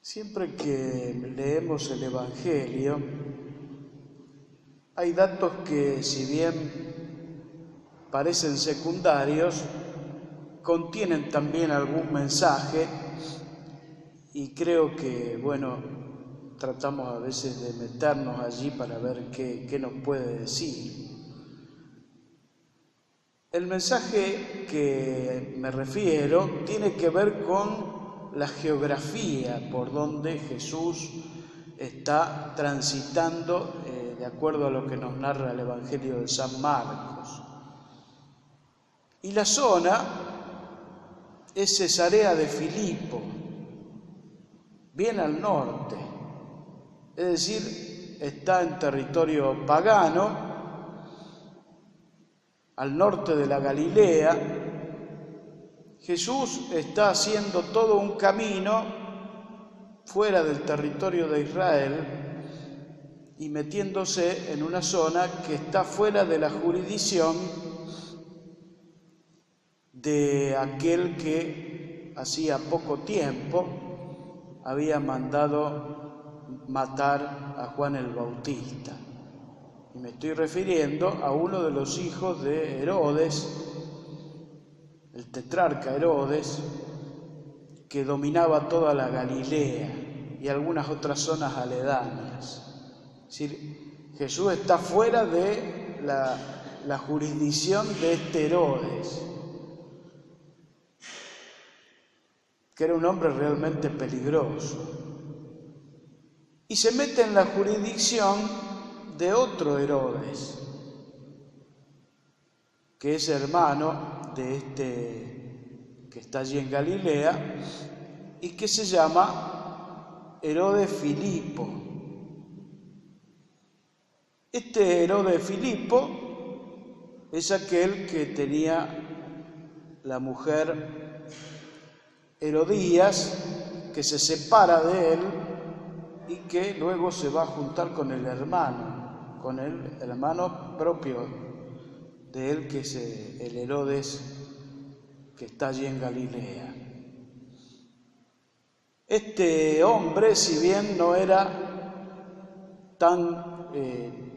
Siempre que leemos el Evangelio, hay datos que, si bien parecen secundarios, contienen también algún mensaje y creo que, tratamos a veces de meternos allí para ver qué nos puede decir. El mensaje que me refiero tiene que ver con la geografía por donde Jesús está transitando de acuerdo a lo que nos narra el Evangelio de San Marcos. Y la zona es Cesarea de Filipo, bien al norte, es decir, está en territorio pagano, al norte de la Galilea. Jesús está haciendo todo un camino fuera del territorio de Israel y metiéndose en una zona que está fuera de la jurisdicción de aquel que hacía poco tiempo había mandado matar a Juan el Bautista. Y me estoy refiriendo a uno de los hijos de Herodes, el tetrarca Herodes, que dominaba toda la Galilea y algunas otras zonas aledañas. Es decir, Jesús está fuera de la jurisdicción de este Herodes, que era un hombre realmente peligroso, y se mete en la jurisdicción de otro Herodes, que es hermano de este que está allí en Galilea y que se llama Herodes Filipo. Este Herodes Filipo es aquel que tenía la mujer Herodías, que se separa de él y que luego se va a juntar con el hermano propio de él, que es el Herodes que está allí en Galilea. Este hombre, si bien no era tan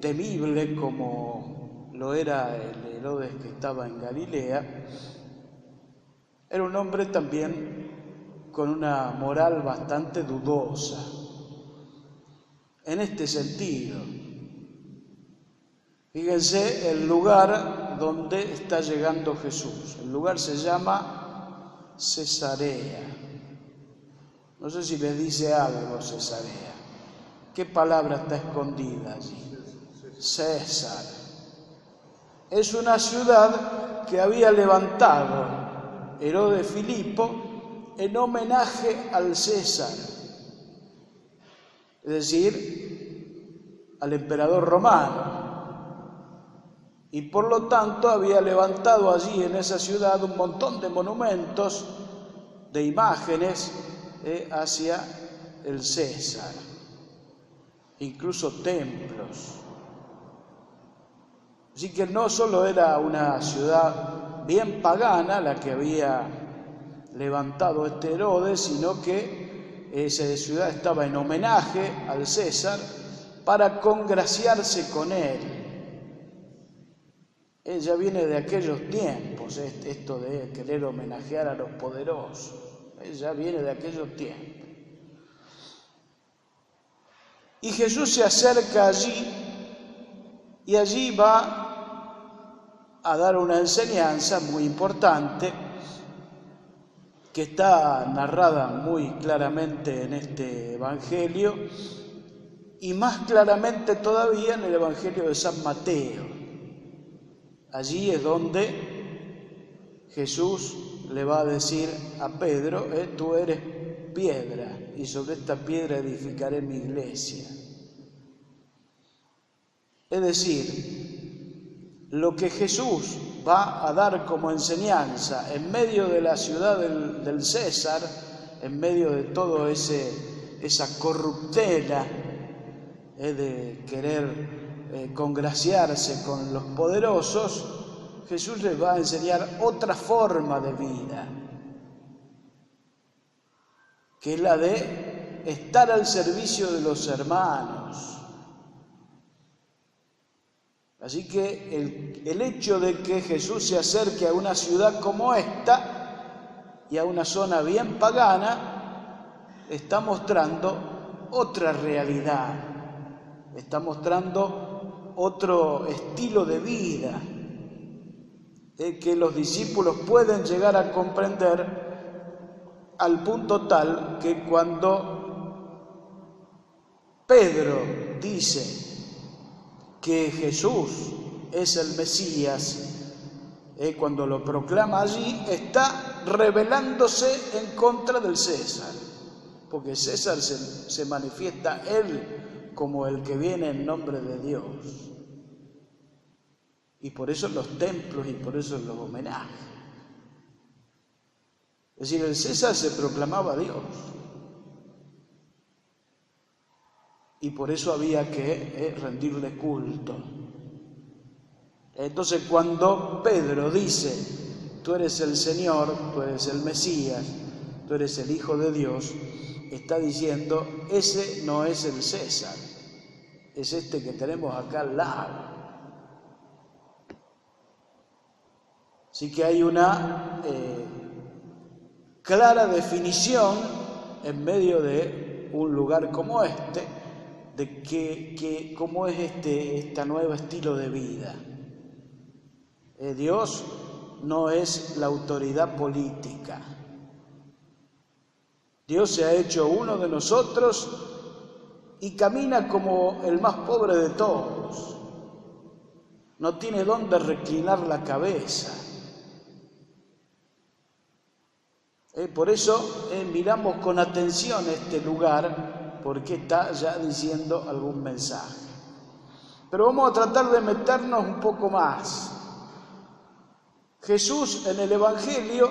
temible como lo era el Herodes que estaba en Galilea, era un hombre también con una moral bastante dudosa. En este sentido, fíjense el lugar donde está llegando Jesús. El lugar se llama Cesarea. No sé si les dice algo Cesarea. ¿Qué palabra está escondida allí? César. Es una ciudad que había levantado Herodes Filipo en homenaje al César, es decir, al emperador romano. Y por lo tanto había levantado allí en esa ciudad un montón de monumentos, de imágenes hacia el César, incluso templos. Así que no solo era una ciudad bien pagana la que había levantado este Herodes, sino que esa ciudad estaba en homenaje al César para congraciarse con él. Ella viene de aquellos tiempos, esto de querer homenajear a los poderosos. Ella viene de aquellos tiempos. Y Jesús se acerca allí y allí va a dar una enseñanza muy importante que está narrada muy claramente en este Evangelio y más claramente todavía en el Evangelio de San Mateo. Allí es donde Jesús le va a decir a Pedro, tú eres piedra y sobre esta piedra edificaré mi iglesia. Es decir, lo que Jesús va a dar como enseñanza en medio de la ciudad del César, en medio de todo esa corruptela de querer congraciarse con los poderosos, Jesús les va a enseñar otra forma de vida, que es la de estar al servicio de los hermanos. Así que el hecho de que Jesús se acerque a una ciudad como esta y a una zona bien pagana, está mostrando otra realidad, está mostrando otro estilo de vida, que los discípulos pueden llegar a comprender al punto tal que cuando Pedro dice que Jesús es el Mesías, cuando lo proclama allí, está rebelándose en contra del César, porque César se manifiesta él como el que viene en nombre de Dios. Y por eso los templos y por eso los homenajes. Es decir, el César se proclamaba Dios. Y por eso había que rendirle culto. Entonces cuando Pedro dice, tú eres el Señor, tú eres el Mesías, tú eres el Hijo de Dios, está diciendo, ese no es el César, es este que tenemos acá al lado. Así que hay una clara definición en medio de un lugar como este, de cómo es este nuevo estilo de vida. Dios no es la autoridad política. Dios se ha hecho uno de nosotros y camina como el más pobre de todos. No tiene dónde reclinar la cabeza. Por eso miramos con atención este lugar, porque está ya diciendo algún mensaje. Pero vamos a tratar de meternos un poco más. Jesús en el Evangelio,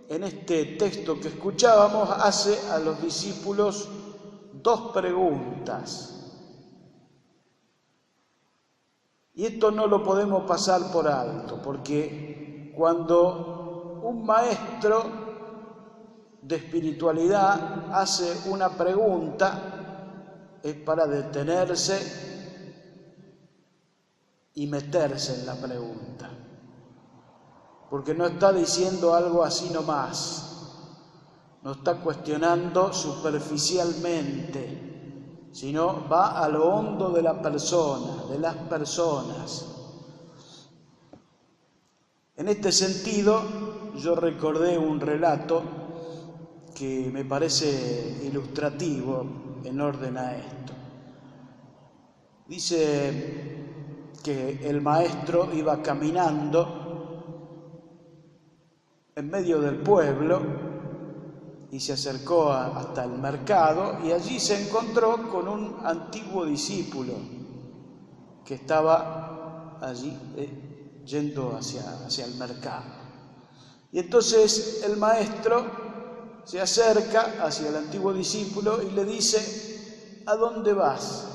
en este texto que escuchábamos, hace a los discípulos dos preguntas. Y esto no lo podemos pasar por alto, porque cuando un maestro de espiritualidad hace una pregunta, es para detenerse y meterse en la pregunta, porque no está diciendo algo así nomás, no está cuestionando superficialmente, sino va a lo hondo de la persona, de las personas. En este sentido, yo recordé un relato que me parece ilustrativo en orden a esto. Dice que el maestro iba caminando en medio del pueblo y se acercó hasta el mercado y allí se encontró con un antiguo discípulo que estaba allí yendo hacia el mercado. Y entonces el maestro se acerca hacia el antiguo discípulo y le dice, ¿a dónde vas?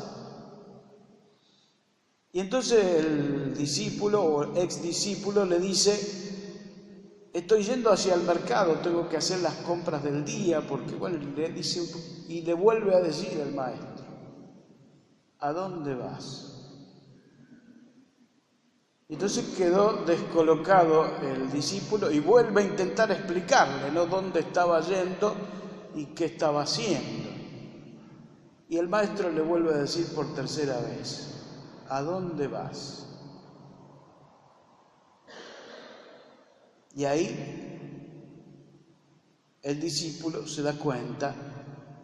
Y entonces el discípulo o ex discípulo le dice, estoy yendo hacia el mercado, tengo que hacer las compras del día, porque bueno, le dice, y le vuelve a decir el maestro, ¿a dónde vas? Entonces quedó descolocado el discípulo y vuelve a intentar explicarle, ¿no?, dónde estaba yendo y qué estaba haciendo. Y el maestro le vuelve a decir por tercera vez, ¿a dónde vas? Y ahí el discípulo se da cuenta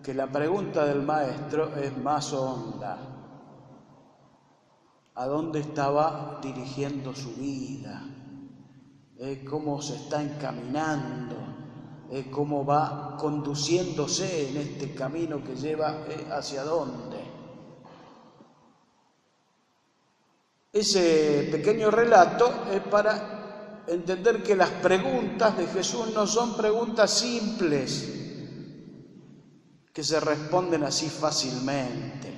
que la pregunta del maestro es más honda. ¿A dónde estaba dirigiendo su vida? ¿Cómo se está encaminando? ¿Cómo va conduciéndose en este camino que lleva hacia dónde? Ese pequeño relato es para entender que las preguntas de Jesús no son preguntas simples, que se responden así fácilmente.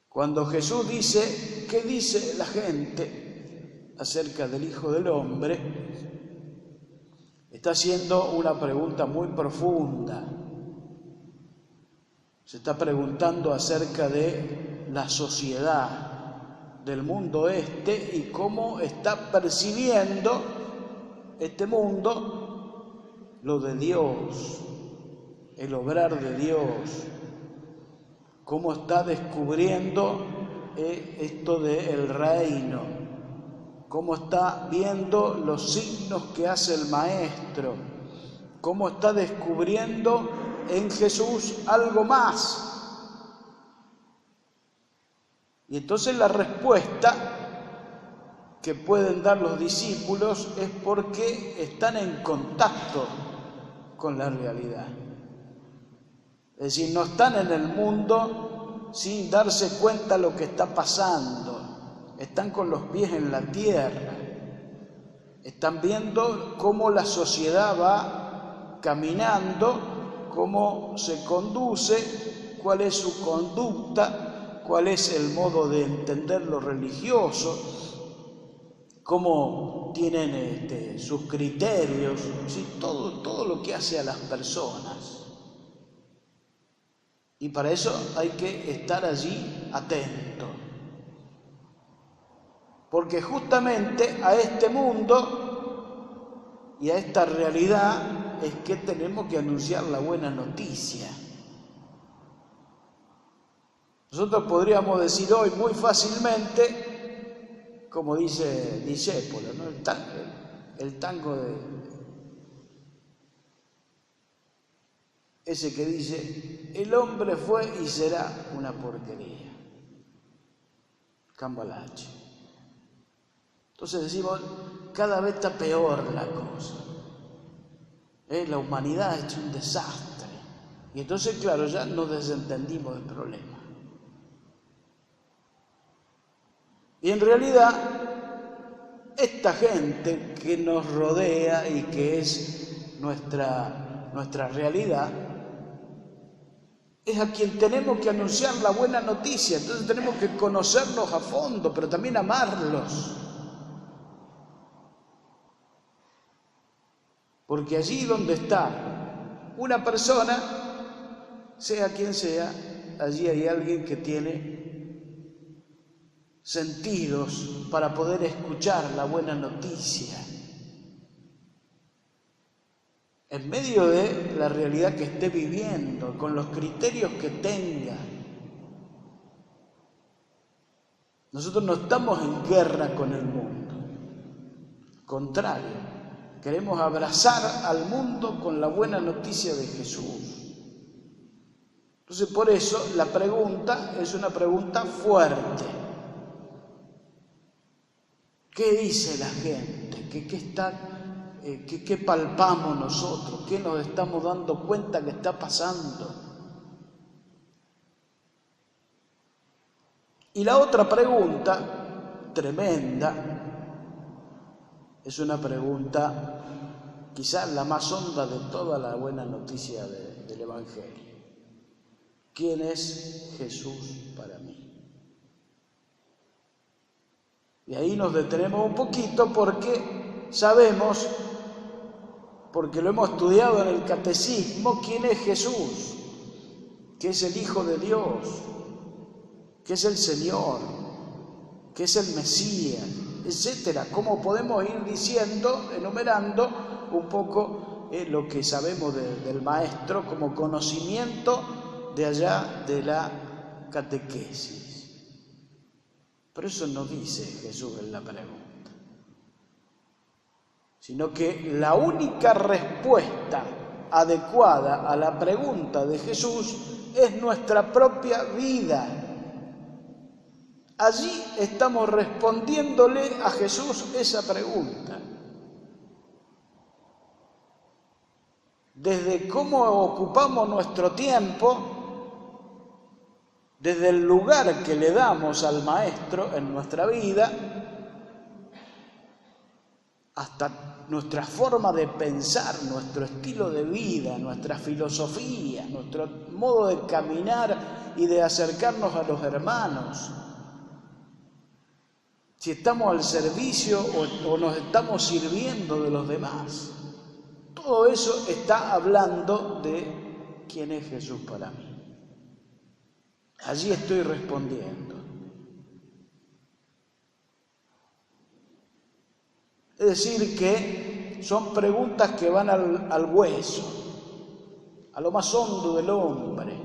Cuando Jesús dice, ¿qué dice la gente acerca del Hijo del Hombre?, está haciendo una pregunta muy profunda. Se está preguntando acerca de la sociedad del mundo y cómo está percibiendo este mundo lo de Dios, el obrar de Dios, cómo está descubriendo esto del reino, cómo está viendo los signos que hace el Maestro, cómo está descubriendo en Jesús algo más. Y entonces la respuesta que pueden dar los discípulos es porque están en contacto con la realidad. Es decir, no están en el mundo sin darse cuenta de lo que está pasando. Están con los pies en la tierra. Están viendo cómo la sociedad va caminando, cómo se conduce, cuál es su conducta, cuál es el modo de entender lo religioso, cómo tienen sus criterios, ¿sí? Todo lo que hace a las personas. Y para eso hay que estar allí atento. Porque justamente a este mundo y a esta realidad es que tenemos que anunciar la buena noticia. Nosotros podríamos decir hoy muy fácilmente, como dice Discépolo, ¿no? El tango de ese que dice: el hombre fue y será una porquería. Cambalache. Entonces decimos, cada vez está peor la cosa. La humanidad ha hecho un desastre. Y entonces, claro, ya nos desentendimos del problema. Y en realidad, esta gente que nos rodea y que es nuestra realidad, es a quien tenemos que anunciar la buena noticia. Entonces tenemos que conocerlos a fondo, pero también amarlos. Porque allí donde está una persona, sea quien sea, allí hay alguien que tiene sentidos para poder escuchar la buena noticia. En medio de la realidad que esté viviendo, con los criterios que tenga. Nosotros no estamos en guerra con el mundo. Al contrario, queremos abrazar al mundo con la buena noticia de Jesús. Entonces, por eso la pregunta es una pregunta fuerte. ¿Qué dice la gente? ¿Qué palpamos nosotros? ¿Qué nos estamos dando cuenta que está pasando? Y la otra pregunta, tremenda, es una pregunta quizás la más honda de toda la buena noticia del Evangelio. ¿Quién es Jesús para mí? Y ahí nos detenemos un poquito porque sabemos, porque lo hemos estudiado en el catecismo, quién es Jesús, que es el Hijo de Dios, que es el Señor, que es el Mesías, etcétera. ¿Cómo podemos ir diciendo, enumerando un poco lo que sabemos del Maestro como conocimiento de allá de la catequesis? Pero eso no dice Jesús en la pregunta, sino que la única respuesta adecuada a la pregunta de Jesús es nuestra propia vida. Allí estamos respondiéndole a Jesús esa pregunta. Desde cómo ocupamos nuestro tiempo, desde el lugar que le damos al Maestro en nuestra vida, hasta nuestra forma de pensar, nuestro estilo de vida, nuestra filosofía, nuestro modo de caminar y de acercarnos a los hermanos. Si estamos al servicio o nos estamos sirviendo de los demás. Todo eso está hablando de quién es Jesús para mí. Allí estoy respondiendo. Es decir, que son preguntas que van al hueso, a lo más hondo del hombre.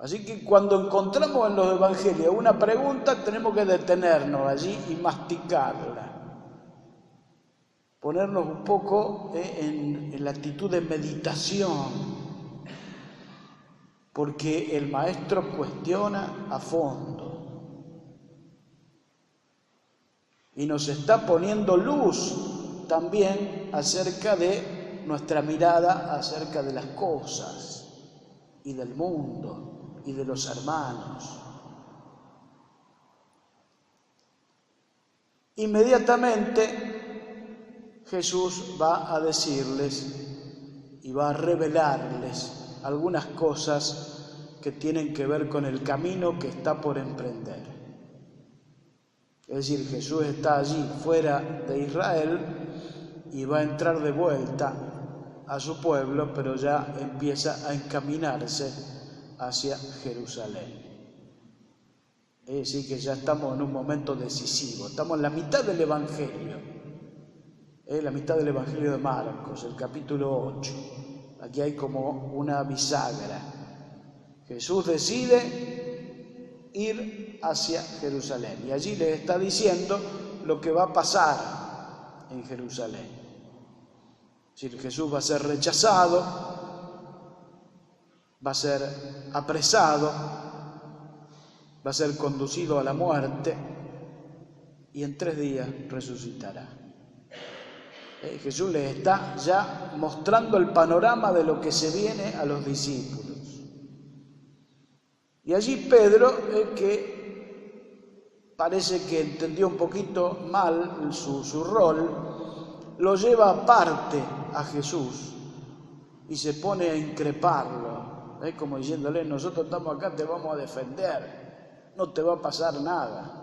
Así que cuando encontramos en los evangelios una pregunta, tenemos que detenernos allí y masticarla. Ponernos un poco en la actitud de meditación, porque el maestro cuestiona a fondo y nos está poniendo luz también acerca de nuestra mirada acerca de las cosas y del mundo y de los hermanos. Inmediatamente Jesús va a decirles y va a revelarles algunas cosas que tienen que ver con el camino que está por emprender. Es decir, Jesús está allí fuera de Israel y va a entrar de vuelta a su pueblo, pero ya empieza a encaminarse hacia Jerusalén. Es decir, que ya estamos en un momento decisivo, estamos en la mitad del Evangelio, la mitad del Evangelio de Marcos, el capítulo 8. Aquí hay como una bisagra. Jesús decide ir hacia Jerusalén y allí les está diciendo lo que va a pasar en Jerusalén. Es decir, Jesús va a ser rechazado, va a ser apresado, va a ser conducido a la muerte y en 3 días resucitará. Jesús les está ya mostrando el panorama de lo que se viene a los discípulos. Y allí Pedro, que parece que entendió un poquito mal su rol, lo lleva aparte a Jesús y se pone a increparlo, como diciéndole: nosotros estamos acá, te vamos a defender, no te va a pasar nada.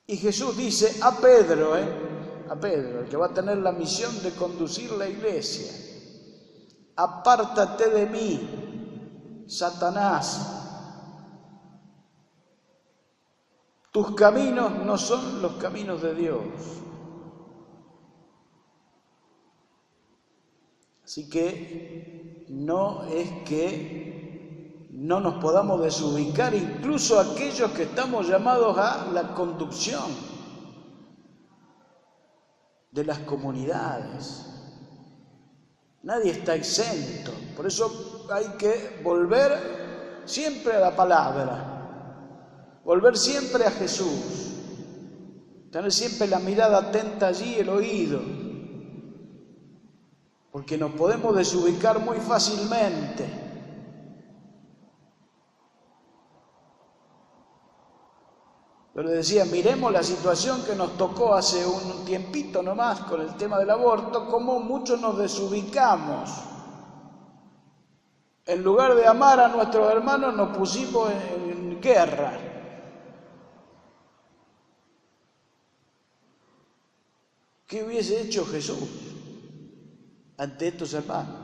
Y Jesús dice a Pedro, el que va a tener la misión de conducir la iglesia: apártate de mí, Satanás. Tus caminos no son los caminos de Dios. Así que no es que no nos podamos desubicar, incluso aquellos que estamos llamados a la conducción de las comunidades. Nadie está exento. Por eso hay que volver siempre a la palabra, volver siempre a Jesús, tener siempre la mirada atenta allí, el oído, porque nos podemos desubicar muy fácilmente. Pero decía, miremos la situación que nos tocó hace un tiempito nomás con el tema del aborto, cómo muchos nos desubicamos. En lugar de amar a nuestros hermanos, nos pusimos en guerra. ¿Qué hubiese hecho Jesús ante estos hermanos?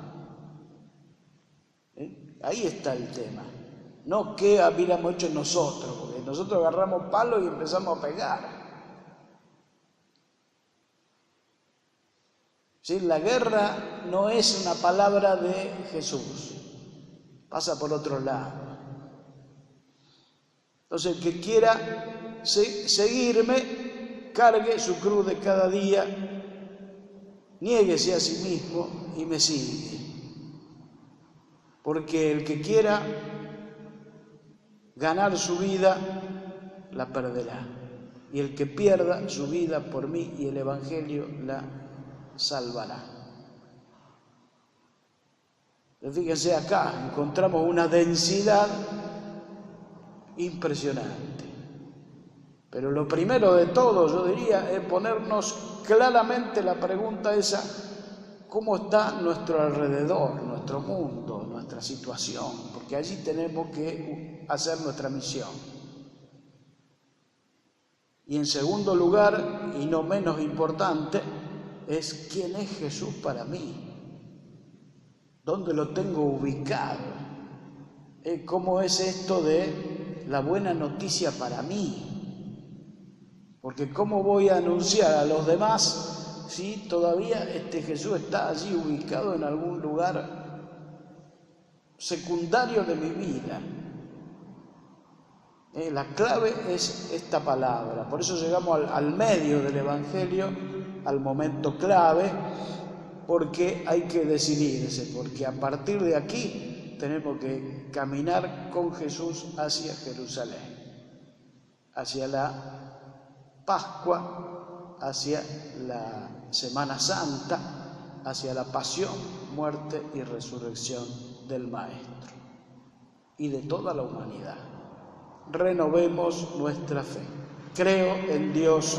Ahí está el tema. No qué hubiéramos hecho nosotros, porque nosotros agarramos palos y empezamos a pegar. ¿Sí? La guerra no es una palabra de Jesús, pasa por otro lado. Entonces, el que quiera seguirme, cargue su cruz de cada día, niéguese a sí mismo y me sigue. Porque el que quiera ganar su vida, la perderá. Y el que pierda su vida por mí y el Evangelio, la salvará. Fíjense acá, encontramos una densidad impresionante. Pero lo primero de todo, yo diría, es ponernos claramente la pregunta esa: ¿cómo está nuestro alrededor, nuestro mundo, nuestra situación? Porque allí tenemos que hacer nuestra misión. Y en segundo lugar, y no menos importante, es quién es Jesús para mí. ¿Dónde lo tengo ubicado? ¿Cómo es esto de la buena noticia para mí? Porque ¿cómo voy a anunciar a los demás si todavía este Jesús está allí ubicado en algún lugar secundario de mi vida? La clave es esta palabra. Por eso llegamos al medio del Evangelio, al momento clave, porque hay que decidirse, porque a partir de aquí tenemos que caminar con Jesús hacia Jerusalén, hacia la Pascua, hacia la Semana Santa, hacia la pasión, muerte y resurrección del Maestro y de toda la humanidad. Renovemos nuestra fe. Creo en Dios